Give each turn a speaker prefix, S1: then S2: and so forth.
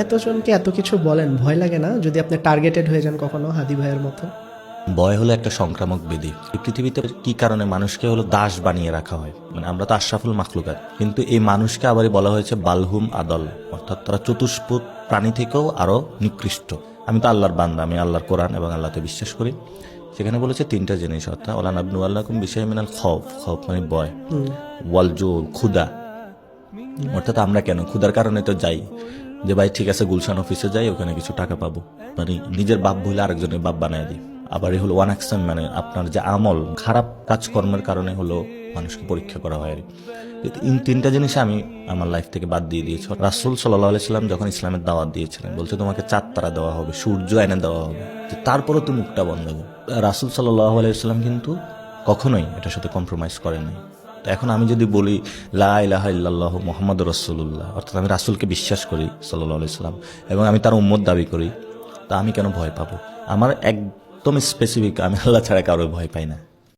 S1: এতজনকে এত কিছু বলেন, ভয় লাগে না যদি আপনি টার্গেটেড হয়ে যান কখনো হাদি ভাইয়ের মতো?
S2: ভয় হলো একটা সংক্রামক ব্যাধি। এই পৃথিবীতে কি কারণে মানুষকে হলো দাস বানিয়ে রাখা হয়, মানে আমরা তো আশরাফুল মাখলুকাত, কিন্তু এই মানুষকে আবারই বলা হয়েছে বালহুম আদল, অর্থাৎ তারা চতুষ্পদ প্রাণী থেকেও আরো নিকৃষ্ট। আমি তো আল্লাহর বান্দা, আমি আল্লাহর কোরআন এবং আল্লাহতে বিশ্বাস করি। সেখানে বলেছে তিনটা জিনিস, অর্থাৎ ওলা নাবনু আল্লাহকুম বিষয় মিনাল খৌফ, খৌফ মানে ভয়, ওয়াল জুল ক্ষুদা, অর্থাৎ আমরা কেন ক্ষুধার কারণে তো যাই, যে ভাই ঠিক আছে গুলশান অফিসে যাই, ওখানে কিছু টাকা পাবো, মানে নিজের বাপ বলে আরেকজনের বাপ বানায় দিই। আবার এই হলো ওয়ান অ্যাকশন, মানে আপনার যে আমল খারাপ কাজকর্মের কারণে হলো মানুষকে পরীক্ষা করা হয়। তিনটা জিনিস আমি আমার লাইফ থেকে বাদ দিয়ে দিয়েছি। রাসূল সাল্লাল্লাহু আলাইহি সাল্লাম যখন ইসলামের দাওয়াত দিয়েছিলেন, বলছে তোমাকে 4 তারা দেওয়া হবে, সূর্য এনে দেওয়া হবে, তারপরও তুমি মুখটা বন্ধ করো। রাসূল সাল্লাল্লাহু আলাইহি সাল্লাম কিন্তু কখনোই এটার সাথে কম্প্রোমাইজ করেন নাই। তো এখন আমি যদি বলি লা ইলাহা ইল্লাল্লাহ মুহাম্মাদুর রাসূলুল্লাহ, অর্থাৎ আমি রাসূলকে বিশ্বাস করি সাল্লাল্লাহু আলাইহি সাল্লাম, এবং আমি তার উম্মত দাবি করি, তা আমি কেন ভয় পাবো? আমার একদম স্পেসিফিক, আমি আল্লাহ ছাড়া কারো ভয় পাই না।